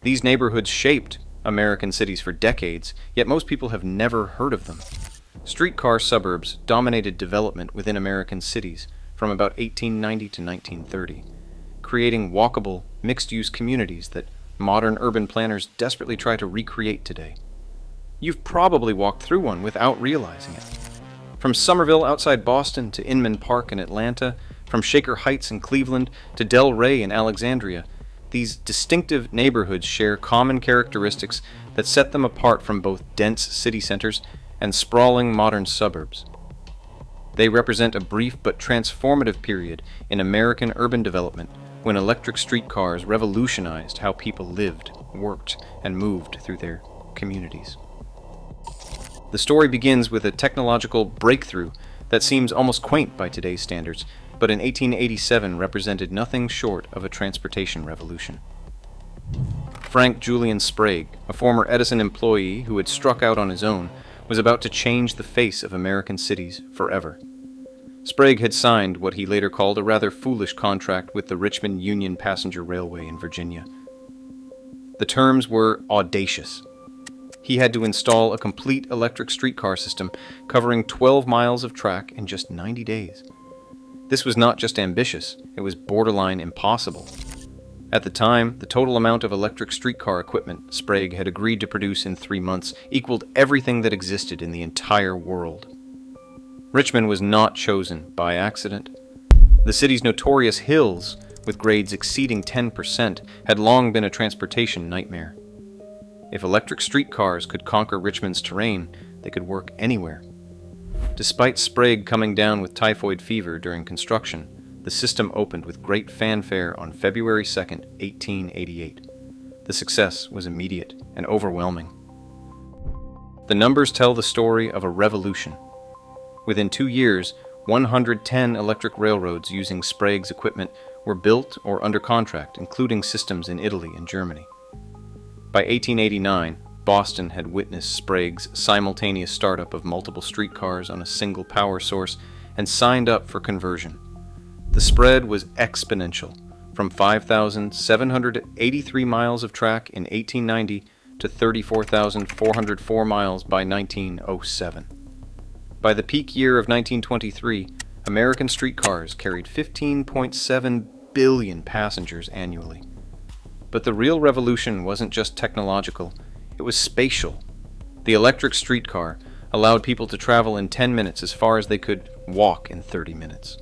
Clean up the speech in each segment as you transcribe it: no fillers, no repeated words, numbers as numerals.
These neighborhoods shaped American cities for decades, yet most people have never heard of them. Streetcar suburbs dominated development within American cities from about 1890 to 1930, creating walkable, mixed-use communities that modern urban planners desperately try to recreate today. You've probably walked through one without realizing it. From Somerville outside Boston to Inman Park in Atlanta, from Shaker Heights in Cleveland to Del Rey in Alexandria, these distinctive neighborhoods share common characteristics that set them apart from both dense city centers and sprawling modern suburbs. They represent a brief but transformative period in American urban development when electric streetcars revolutionized how people lived, worked, and moved through their communities. The story begins with a technological breakthrough that seems almost quaint by today's standards, but in 1887 represented nothing short of a transportation revolution. Frank Julian Sprague, a former Edison employee who had struck out on his own, was about to change the face of American cities forever. Sprague had signed what he later called a rather foolish contract with the Richmond Union Passenger Railway in Virginia. The terms were audacious. He had to install a complete electric streetcar system covering 12 miles of track in just 90 days. This was not just ambitious, it was borderline impossible. At the time, the total amount of electric streetcar equipment Sprague had agreed to produce in 3 months equaled everything that existed in the entire world. Richmond was not chosen by accident. The city's notorious hills, with grades exceeding 10%, had long been a transportation nightmare. If electric streetcars could conquer Richmond's terrain, they could work anywhere. Despite Sprague coming down with typhoid fever during construction, the system opened with great fanfare on February 2, 1888. The success was immediate and overwhelming. The numbers tell the story of a revolution. Within 2 years, 110 electric railroads using Sprague's equipment were built or under contract, including systems in Italy and Germany. By 1889, Boston had witnessed Sprague's simultaneous startup of multiple streetcars on a single power source and signed up for conversion. The spread was exponential, from 5,783 miles of track in 1890 to 34,404 miles by 1907. By the peak year of 1923, American streetcars carried 15.7 billion passengers annually. But the real revolution wasn't just technological, it was spatial. The electric streetcar allowed people to travel in 10 minutes as far as they could walk in 30 minutes.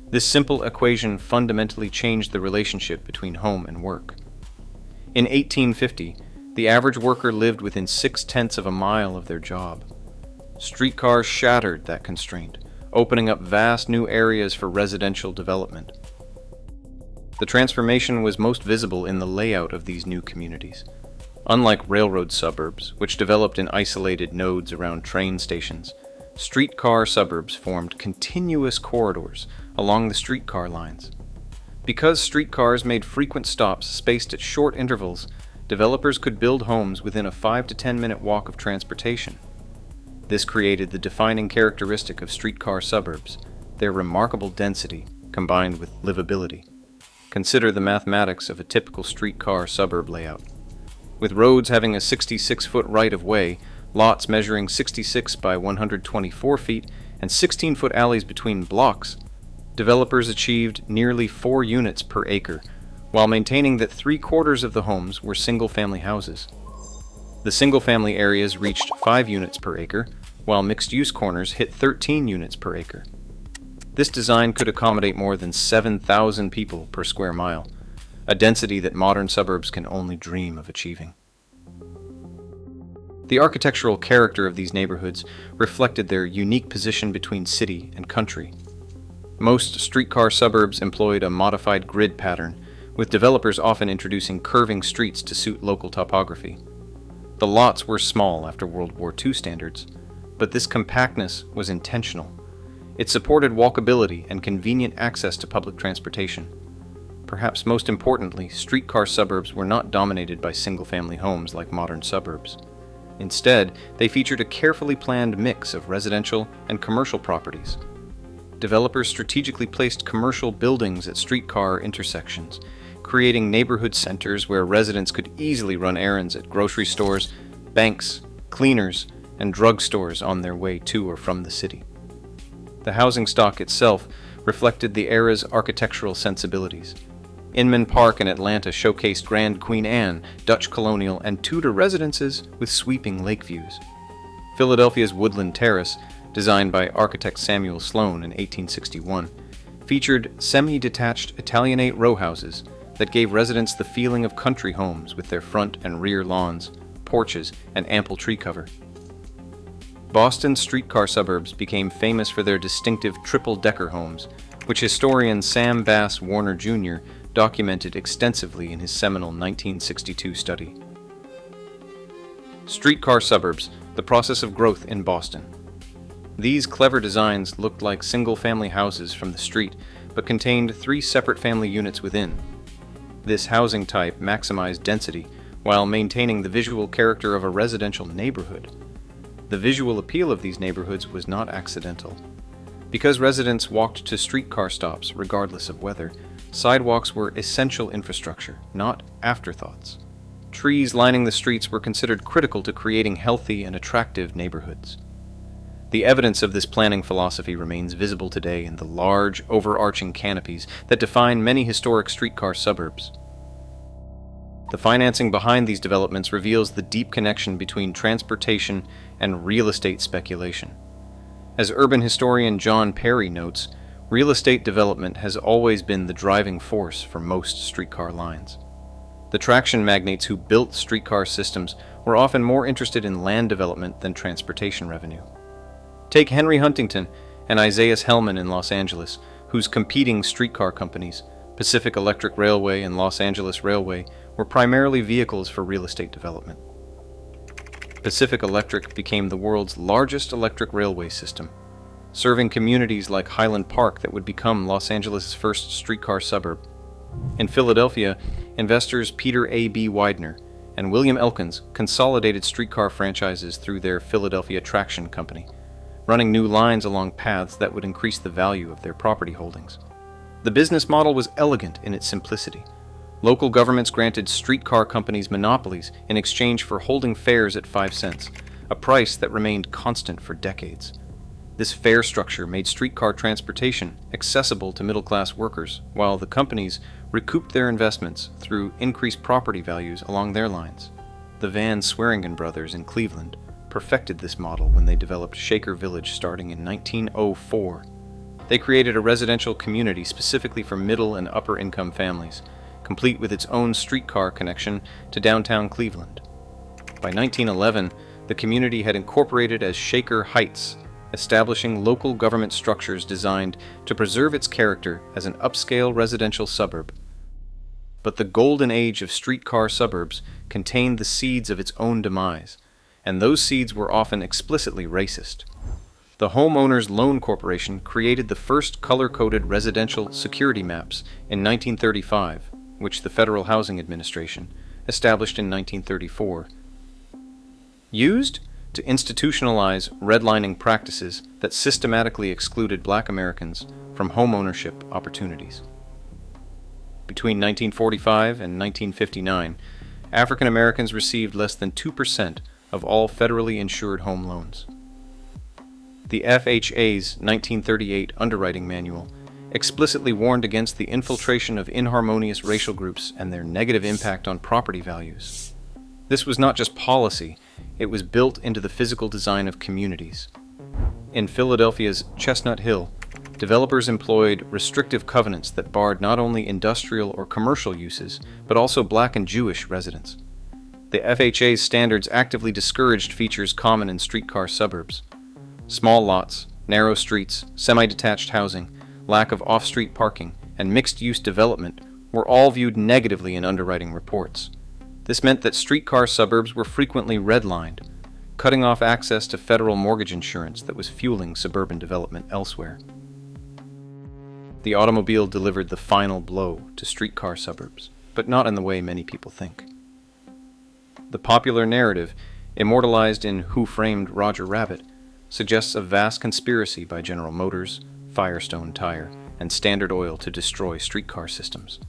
This simple equation fundamentally changed the relationship between home and work. In 1850, the average worker lived within 0.6 of a mile of their job. Streetcars shattered that constraint, opening up vast new areas for residential development. The transformation was most visible in the layout of these new communities. Unlike railroad suburbs, which developed in isolated nodes around train stations, streetcar suburbs formed continuous corridors along the streetcar lines. Because streetcars made frequent stops spaced at short intervals, developers could build homes within a 5 to 10 minute walk of transportation. This created the defining characteristic of streetcar suburbs, their remarkable density combined with livability. Consider the mathematics of a typical streetcar suburb layout. With roads having a 66-foot right-of-way, lots measuring 66 by 124 feet, and 16-foot alleys between blocks, developers achieved nearly 4 units per acre, while maintaining that 3/4 of the homes were single-family houses. The single-family areas reached 5 units per acre, while mixed-use corners hit 13 units per acre. This design could accommodate more than 7,000 people per square mile, a density that modern suburbs can only dream of achieving. The architectural character of these neighborhoods reflected their unique position between city and country. Most streetcar suburbs employed a modified grid pattern, with developers often introducing curving streets to suit local topography. The lots were small after World War II standards, but this compactness was intentional. It supported walkability and convenient access to public transportation. Perhaps most importantly, streetcar suburbs were not dominated by single-family homes like modern suburbs. Instead, they featured a carefully planned mix of residential and commercial properties. Developers strategically placed commercial buildings at streetcar intersections, creating neighborhood centers where residents could easily run errands at grocery stores, banks, cleaners, and drugstores on their way to or from the city. The housing stock itself reflected the era's architectural sensibilities. Inman Park in Atlanta showcased Grand Queen Anne, Dutch colonial, and Tudor residences with sweeping lake views. Philadelphia's Woodland Terrace, designed by architect Samuel Sloan in 1861, featured semi-detached Italianate row houses that gave residents the feeling of country homes with their front and rear lawns, porches, and ample tree cover. Boston's streetcar suburbs became famous for their distinctive triple-decker homes, which historian Sam Bass Warner Jr. documented extensively in his seminal 1962 study. Streetcar Suburbs, the process of growth in Boston. These clever designs looked like single-family houses from the street, but contained 3 separate family units within. This housing type maximized density while maintaining the visual character of a residential neighborhood. The visual appeal of these neighborhoods was not accidental. Because residents walked to streetcar stops regardless of weather, sidewalks were essential infrastructure, not afterthoughts. Trees lining the streets were considered critical to creating healthy and attractive neighborhoods. The evidence of this planning philosophy remains visible today in the large, overarching canopies that define many historic streetcar suburbs. The financing behind these developments reveals the deep connection between transportation and real estate speculation. As urban historian John Perry notes, real estate development has always been the driving force for most streetcar lines. The traction magnates who built streetcar systems were often more interested in land development than transportation revenue. Take Henry Huntington and Isaiah Hellman in Los Angeles, whose competing streetcar companies, Pacific Electric Railway and Los Angeles Railway, were primarily vehicles for real estate development. Pacific Electric became the world's largest electric railway system, serving communities like Highland Park that would become Los Angeles' first streetcar suburb. In Philadelphia, investors Peter A.B. Widener and William Elkins consolidated streetcar franchises through their Philadelphia Traction Company, running new lines along paths that would increase the value of their property holdings. The business model was elegant in its simplicity. Local governments granted streetcar companies monopolies in exchange for holding fares at 5 cents, a price that remained constant for decades. This fare structure made streetcar transportation accessible to middle-class workers, while the companies recouped their investments through increased property values along their lines. The Van Swearingen brothers in Cleveland perfected this model when they developed Shaker Village starting in 1904. They created a residential community specifically for middle and upper income families, complete with its own streetcar connection to downtown Cleveland. By 1911, the community had incorporated as Shaker Heights, establishing local government structures designed to preserve its character as an upscale residential suburb. But the golden age of streetcar suburbs contained the seeds of its own demise, and those seeds were often explicitly racist. The Homeowners Loan Corporation created the first color-coded residential security maps in 1935, which the Federal Housing Administration established in 1934. Used to institutionalize redlining practices that systematically excluded Black Americans from homeownership opportunities. Between 1945 and 1959, African Americans received less than 2% of all federally insured home loans. The FHA's 1938 underwriting manual explicitly warned against the infiltration of inharmonious racial groups and their negative impact on property values. This was not just policy, it was built into the physical design of communities. In Philadelphia's Chestnut Hill, developers employed restrictive covenants that barred not only industrial or commercial uses, but also Black and Jewish residents. The FHA's standards actively discouraged features common in streetcar suburbs. Small lots, narrow streets, semi-detached housing, lack of off-street parking, and mixed-use development were all viewed negatively in underwriting reports. This meant that streetcar suburbs were frequently redlined, cutting off access to federal mortgage insurance that was fueling suburban development elsewhere. The automobile delivered the final blow to streetcar suburbs, but not in the way many people think. The popular narrative, immortalized in Who Framed Roger Rabbit, suggests a vast conspiracy by General Motors, Firestone Tire, and Standard Oil to destroy streetcar systems.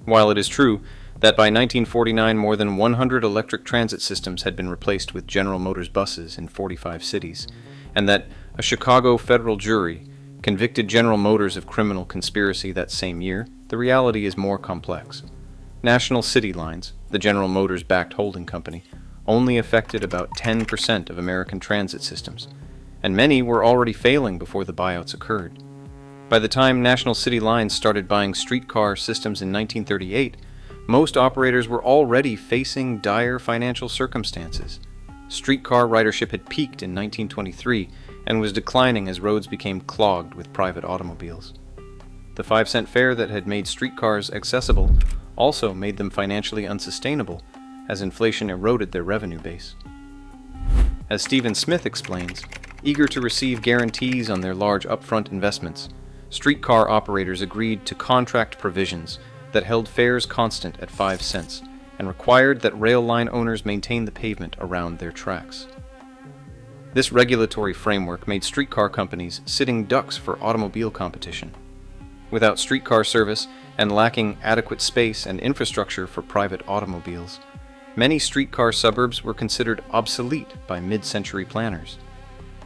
While it is true that by 1949 more than 100 electric transit systems had been replaced with General Motors buses in 45 cities, and that a Chicago federal jury convicted General Motors of criminal conspiracy that same year, the reality is more complex. National City Lines, the General Motors-backed holding company, only affected about 10% of American transit systems, and many were already failing before the buyouts occurred. By the time National City Lines started buying streetcar systems in 1938, most operators were already facing dire financial circumstances. Streetcar ridership had peaked in 1923 and was declining as roads became clogged with private automobiles. The 5-cent fare that had made streetcars accessible also made them financially unsustainable, as inflation eroded their revenue base. As Stephen Smith explains, eager to receive guarantees on their large upfront investments, streetcar operators agreed to contract provisions that held fares constant at 5 cents and required that rail line owners maintain the pavement around their tracks. This regulatory framework made streetcar companies sitting ducks for automobile competition. Without streetcar service and lacking adequate space and infrastructure for private automobiles, many streetcar suburbs were considered obsolete by mid-century planners.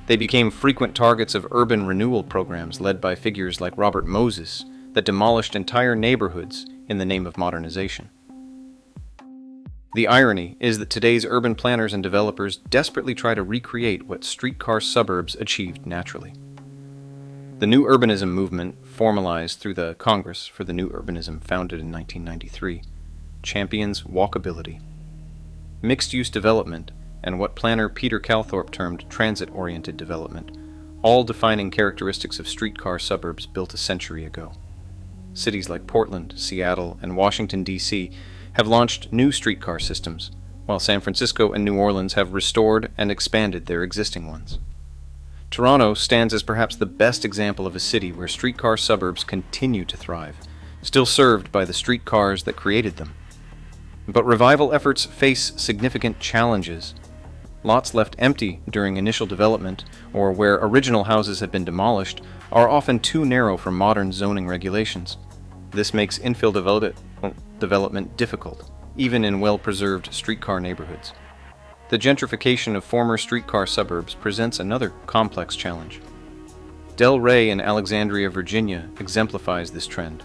They became frequent targets of urban renewal programs led by figures like Robert Moses that demolished entire neighborhoods in the name of modernization. The irony is that today's urban planners and developers desperately try to recreate what streetcar suburbs achieved naturally. The New Urbanism movement, formalized through the Congress for the New Urbanism founded in 1993, champions walkability, mixed-use development, and what planner Peter Calthorpe termed transit-oriented development, all defining characteristics of streetcar suburbs built a century ago. Cities like Portland, Seattle, and Washington, D.C. have launched new streetcar systems, while San Francisco and New Orleans have restored and expanded their existing ones. Toronto stands as perhaps the best example of a city where streetcar suburbs continue to thrive, still served by the streetcars that created them. But revival efforts face significant challenges. Lots left empty during initial development, or where original houses have been demolished, are often too narrow for modern zoning regulations. This makes infill development difficult, even in well-preserved streetcar neighborhoods. The gentrification of former streetcar suburbs presents another complex challenge. Del Rey in Alexandria, Virginia, exemplifies this trend.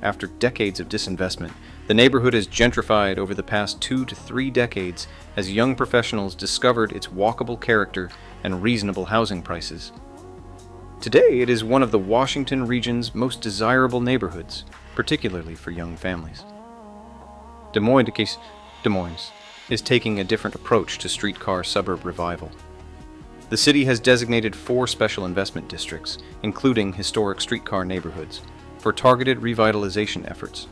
After decades of disinvestment, the neighborhood has gentrified over the past 2 to 3 decades as young professionals discovered its walkable character and reasonable housing prices. Today, it is one of the Washington region's most desirable neighborhoods, particularly for young families. Des Moines is taking a different approach to streetcar suburb revival. The city has designated 4 special investment districts, including historic streetcar neighborhoods, for targeted revitalization efforts.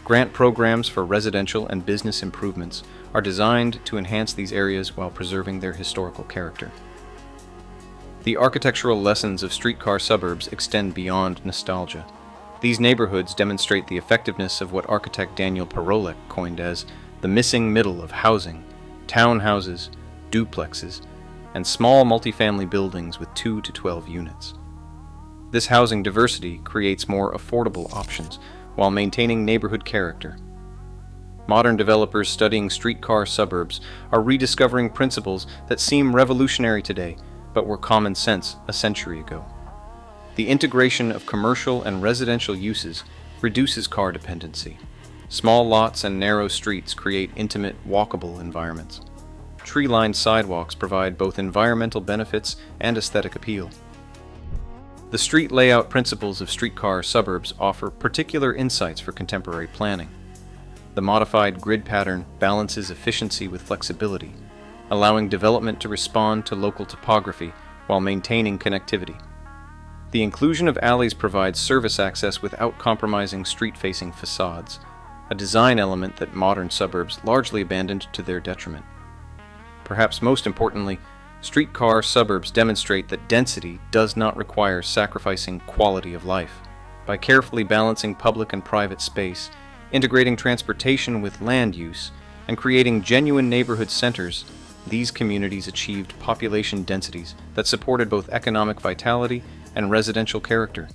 Grant programs for residential and business improvements are designed to enhance these areas while preserving their historical character. The architectural lessons of streetcar suburbs extend beyond nostalgia. These neighborhoods demonstrate the effectiveness of what architect Daniel Parolek coined as the missing middle of housing, townhouses, duplexes, and small multifamily buildings with 2 to 12 units. This housing diversity creates more affordable options while maintaining neighborhood character. Modern developers studying streetcar suburbs are rediscovering principles that seem revolutionary today, but were common sense a century ago. The integration of commercial and residential uses reduces car dependency. Small lots and narrow streets create intimate, walkable environments. Tree-lined sidewalks provide both environmental benefits and aesthetic appeal. The street layout principles of streetcar suburbs offer particular insights for contemporary planning. The modified grid pattern balances efficiency with flexibility, allowing development to respond to local topography while maintaining connectivity. The inclusion of alleys provides service access without compromising street-facing facades, a design element that modern suburbs largely abandoned to their detriment. Perhaps most importantly, streetcar suburbs demonstrate that density does not require sacrificing quality of life. By carefully balancing public and private space, integrating transportation with land use, and creating genuine neighborhood centers, these communities achieved population densities that supported both economic vitality and residential character.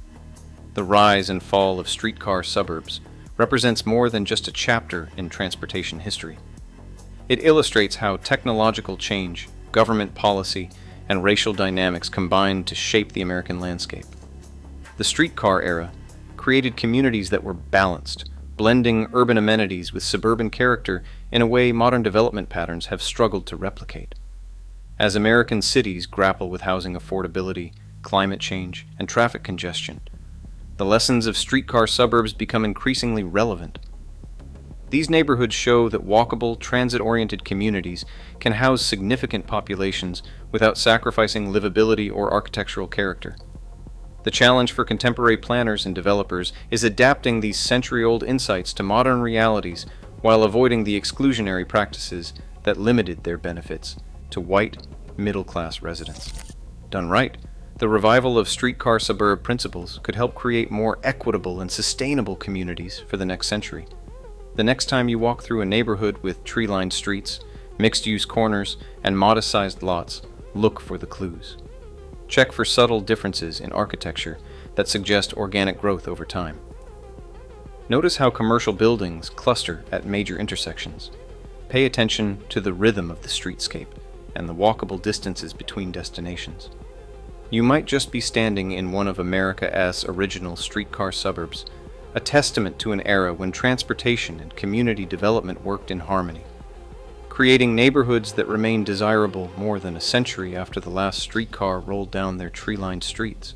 The rise and fall of streetcar suburbs, represents more than just a chapter in transportation history. It illustrates how technological change, government policy, and racial dynamics combined to shape the American landscape. The streetcar era created communities that were balanced, blending urban amenities with suburban character in a way modern development patterns have struggled to replicate. As American cities grapple with housing affordability, climate change, and traffic congestion, the lessons of streetcar suburbs become increasingly relevant. These neighborhoods show that walkable, transit-oriented communities can house significant populations without sacrificing livability or architectural character. The challenge for contemporary planners and developers is adapting these century-old insights to modern realities while avoiding the exclusionary practices that limited their benefits to white, middle-class residents. Done right, the revival of streetcar suburb principles could help create more equitable and sustainable communities for the next century. The next time you walk through a neighborhood with tree-lined streets, mixed-use corners, and modest-sized lots, look for the clues. Check for subtle differences in architecture that suggest organic growth over time. Notice how commercial buildings cluster at major intersections. Pay attention to the rhythm of the streetscape and the walkable distances between destinations. You might just be standing in one of America's original streetcar suburbs, a testament to an era when transportation and community development worked in harmony, creating neighborhoods that remain desirable more than a century after the last streetcar rolled down their tree-lined streets.